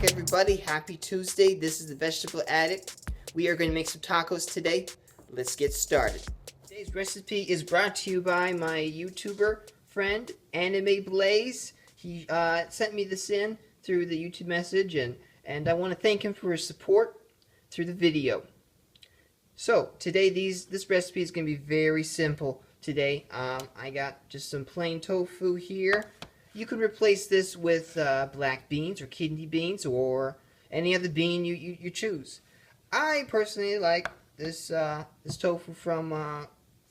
everybody. Happy Tuesday. This is the Vegetable Addict. We are going to make some tacos today. Let's get started. Today's recipe is brought to you by my YouTuber friend, Anime Blaze. He sent me this in through the YouTube message, and I want to thank him for his support through the video. So, today this recipe is going to be very simple today. I got just some plain tofu here. You could replace this with black beans or kidney beans or any other bean you choose. I personally like this this tofu from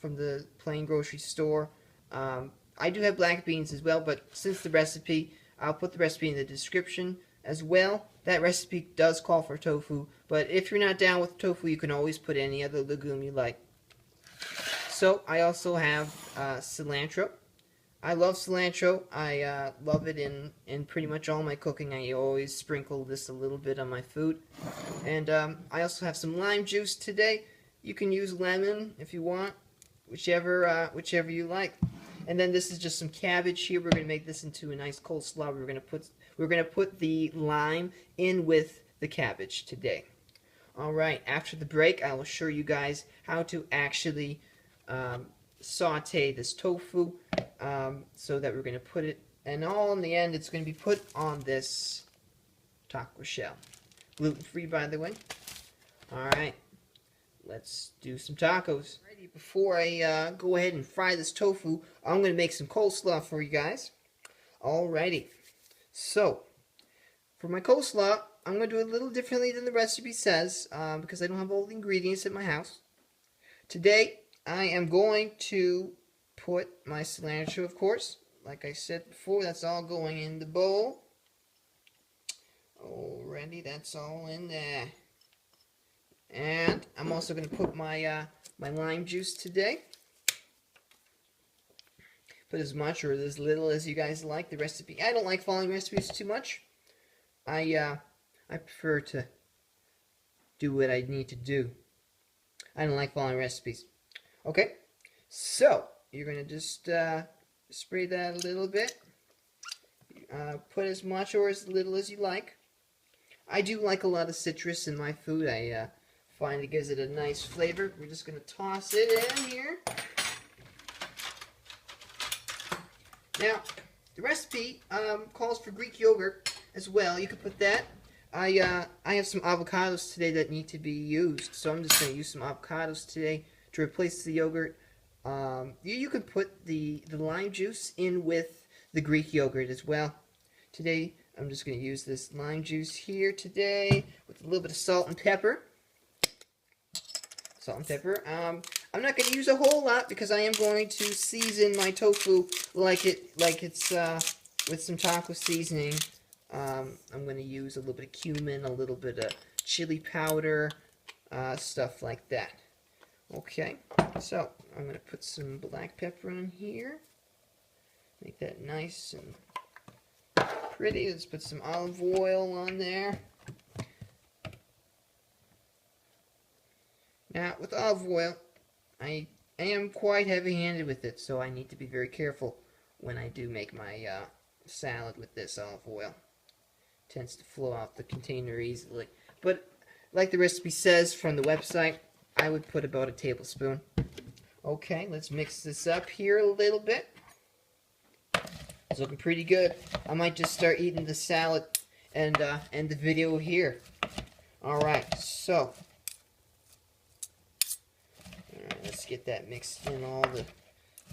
the plain grocery store. I do have black beans as well, but since the recipe, I'll put the recipe in the description as well. That recipe does call for tofu, but if you're not down with tofu, you can always put any other legume you like. So I also have cilantro. I love cilantro. I love it in pretty much all my cooking. I always sprinkle this a little bit on my food. And I also have some lime juice today. You can use lemon if you want, whichever you like. And then this is just some cabbage here. We're going to make this into a nice coleslaw. We're going to put the lime in with the cabbage today. All right. After the break, I will show you guys how to actually saute this tofu, so that we're going to put it, and all in the end it's going to be put on this taco shell. Gluten-free, by the way. Alright, let's do some tacos. Alrighty, before I go ahead and fry this tofu, I'm going to make some coleslaw for you guys. Alrighty, so for my coleslaw, I'm going to do it a little differently than the recipe says, because I don't have all the ingredients at my house. Today, I am going to put my cilantro, of course. Like I said before, that's all going in the bowl. Alrighty, that's all in there. And I'm also going to put my my lime juice today. Put as much or as little as you guys like. The recipe, I don't like following recipes too much. I prefer to do what I need to do. I don't like following recipes. Okay, so you're going to just spray that a little bit. Put as much or as little as you like. I do like a lot of citrus in my food. I find it gives it a nice flavor. We're just going to toss it in here. Now, the recipe calls for Greek yogurt as well. You could put that. I have some avocados today that need to be used, so I'm just going to use some avocados today to replace the yogurt. You could put the lime juice in with the Greek yogurt as well. Today, I'm just going to use this lime juice here today with a little bit of salt and pepper. Salt and pepper. I'm not going to use a whole lot because I am going to season my tofu like it's with some taco seasoning. I'm going to use a little bit of cumin, a little bit of chili powder, stuff like that. Okay, so I'm going to put some black pepper on here. Make that nice and pretty. Let's put some olive oil on there. Now, with olive oil, I am quite heavy-handed with it, so I need to be very careful when I do make my salad with this olive oil. It tends to flow out the container easily. But, like the recipe says from the website, I would put about a tablespoon. Okay, let's mix this up here a little bit. It's looking pretty good. I might just start eating the salad and end the video here. Alright, so let's get that mixed in, all the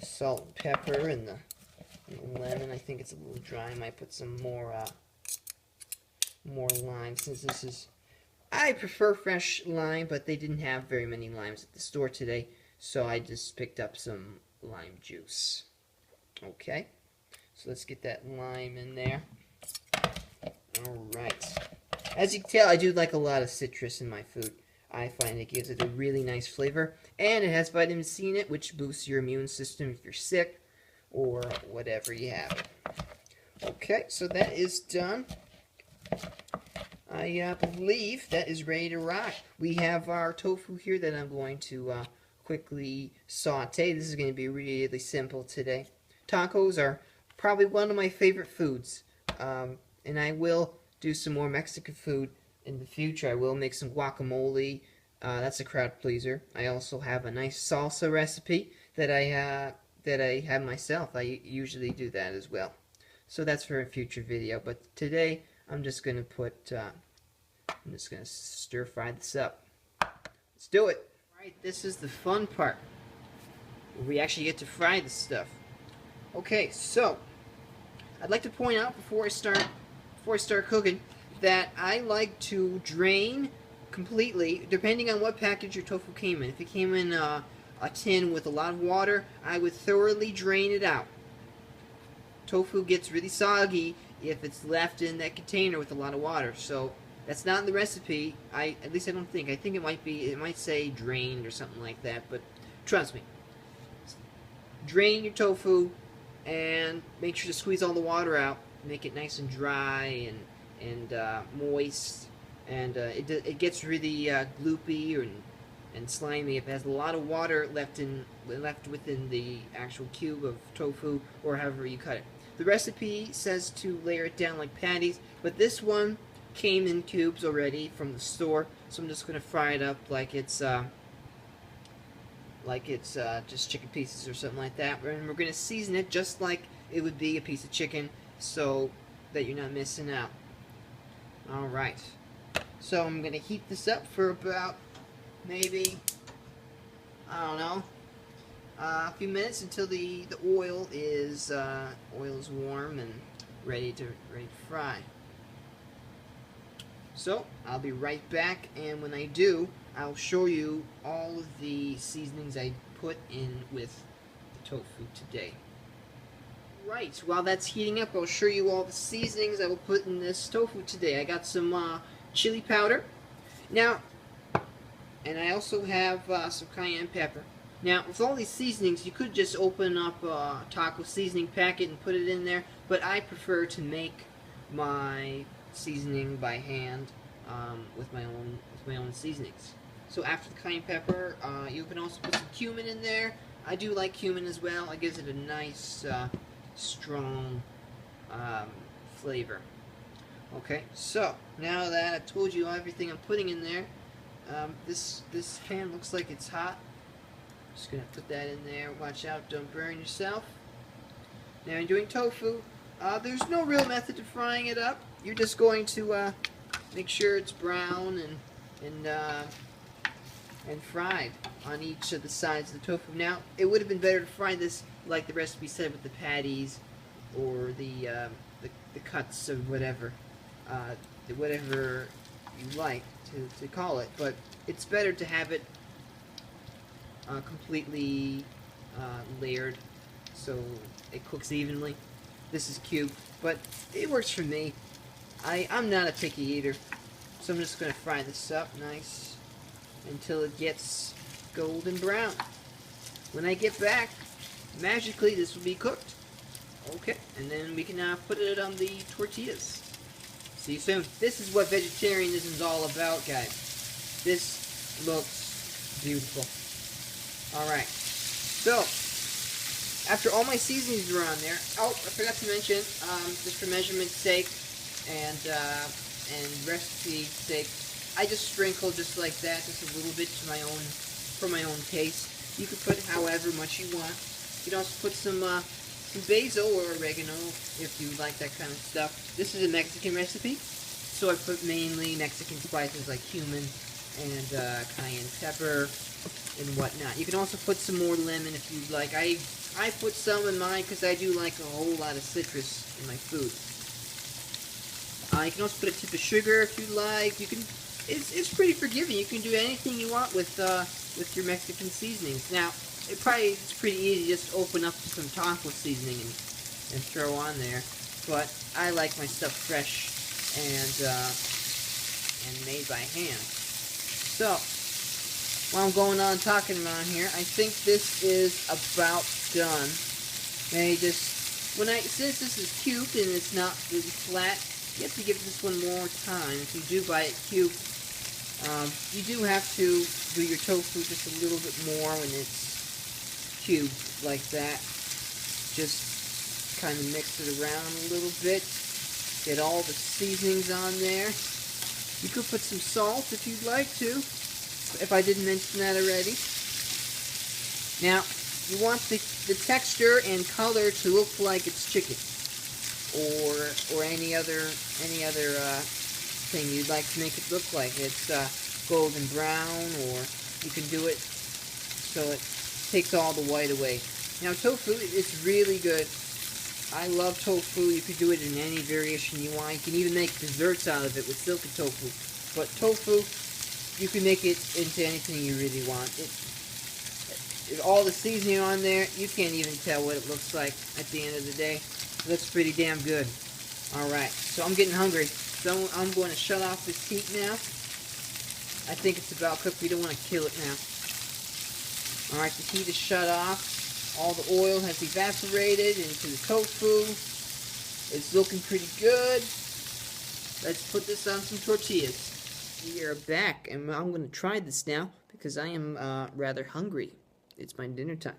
salt and pepper and the lemon. I think it's a little dry. I might put some more lime, since this is... I prefer fresh lime, but they didn't have very many limes at the store today, so I just picked up some lime juice. Okay, so let's get that lime in there. Alright. As you can tell, I do like a lot of citrus in my food. I find it gives it a really nice flavor, and it has vitamin C in it, which boosts your immune system if you're sick or whatever you have. Okay, so that is done. I believe that is ready to rock. We have our tofu here that I'm going to quickly saute. This is going to be really simple today. Tacos are probably one of my favorite foods, and I will do some more Mexican food in the future. I will make some guacamole. That's a crowd pleaser. I also have a nice salsa recipe that I have myself. I usually do that as well. So that's for a future video. But today I'm just gonna stir fry this up. Let's do it. All right, this is the fun part where we actually get to fry this stuff. Okay, so I'd like to point out before I start cooking that I like to drain completely, depending on what package your tofu came in. If it came in a tin with a lot of water, I would thoroughly drain it out. Tofu gets really soggy if it's left in that container with a lot of water. So that's not in the recipe. At least I don't think. I think it might say drained or something like that, but trust me. Drain your tofu and make sure to squeeze all the water out. Make it nice and dry and moist, and it gets really gloopy and slimy if it has a lot of water left within the actual cube of tofu or however you cut it. The recipe says to layer it down like patties, but this one came in cubes already from the store, so I'm just going to fry it up like it's just chicken pieces or something like that. And we're going to season it just like it would be a piece of chicken, so that you're not missing out. Alright, so I'm going to heat this up for about maybe, I don't know, a few minutes until the oil is warm and ready to fry. So I'll be right back, and when I do, I'll show you all of the seasonings I put in with the tofu today. Right, while that's heating up, I'll show you all the seasonings I will put in this tofu today. I got some chili powder. Now, and I also have some cayenne pepper. Now, with all these seasonings, you could just open up a taco seasoning packet and put it in there, but I prefer to make my seasoning by hand with my own seasonings. So after the cayenne pepper, you can also put some cumin in there. I do like cumin as well. It gives it a nice, strong flavor. Okay, so now that I've told you everything I'm putting in there, this pan looks like it's hot. Just gonna put that in there. Watch out, don't burn yourself. Now in doing tofu, there's no real method to frying it up. You're just going to make sure it's brown and fried on each of the sides of the tofu. Now, it would have been better to fry this like the recipe said with the patties or the cuts of whatever you like to call it, but it's better to have it completely layered so it cooks evenly. This is cute, but it works for me. I'm not a picky eater, so I'm just going to fry this up nice until it gets golden brown. When I get back, magically this will be cooked. Okay, and then we can put it on the tortillas. See you soon. This is what vegetarianism is all about, guys. This looks beautiful. Alright, so after all my seasonings are on there, oh, I forgot to mention, just for measurement's sake and recipe sake, I just sprinkle just like that, just a little bit for my own taste. You can put however much you want. You can also put some basil or oregano if you like that kind of stuff. This is a Mexican recipe, so I put mainly Mexican spices like cumin and cayenne pepper and whatnot. You can also put some more lemon if you like. I put some in mine because I do like a whole lot of citrus in my food. You can also put a tip of sugar if you like. You can. It's pretty forgiving. You can do anything you want with your Mexican seasonings. Now, it's pretty easy to just open up some taco seasoning and throw on there. But I like my stuff fresh and made by hand. So, while I'm going on talking around here, I think this is about done. Maybe since this is cubed and it's not really flat, you have to give this one more time. If you do buy it cubed, you do have to do your tofu just a little bit more when it's cubed like that. Just kind of mix it around a little bit. Get all the seasonings on there. You could put some salt if you'd like to, if I didn't mention that already. Now, you want the texture and color to look like it's chicken, or any other thing you'd like to make it look like. It's golden brown, or you can do it so it takes all the white away. Now, tofu is really good. I love tofu. You could do it in any variation you want. You can even make desserts out of it with silken tofu. But tofu, you can make it into anything you really want. All the seasoning on there, you can't even tell what it looks like at the end of the day. It looks pretty damn good. Alright, so I'm getting hungry. So I'm going to shut off this heat now. I think it's about cooked. We don't want to kill it now. Alright, the heat is shut off. All the oil has evaporated into the tofu. It's looking pretty good. Let's put this on some tortillas. We are back, and I'm going to try this now because I am rather hungry. It's my dinner time.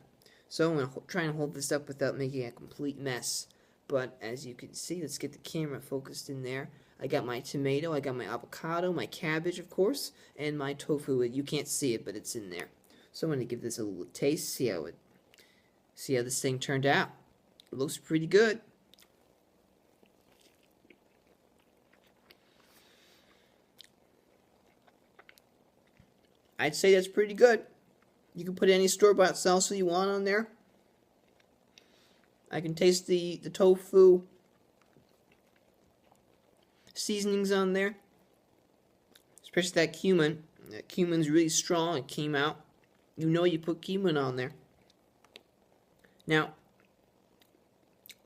So I'm going to try and hold this up without making a complete mess. But as you can see, let's get the camera focused in there. I got my tomato, I got my avocado, my cabbage, of course, and my tofu. You can't see it, but it's in there. So I'm going to give this a little taste, see how this thing turned out. It looks pretty good. I'd say that's pretty good. You can put any store-bought salsa you want on there. I can taste the tofu seasonings on there. Especially that cumin. That cumin's really strong. It came out. You know you put cumin on there. Now,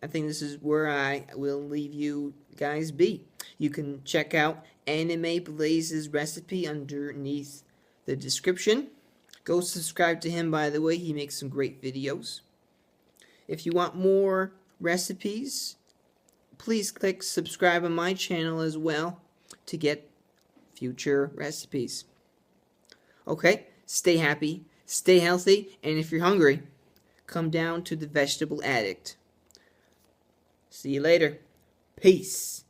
I think this is where I will leave you guys be. You can check out Anime Blaze's recipe underneath the description. Go subscribe to him, by the way. He makes some great videos. If you want more recipes, please click subscribe on my channel as well to get future recipes. Okay, stay happy, stay healthy, and if you're hungry, come down to the Vegetable Addict. See you later. Peace.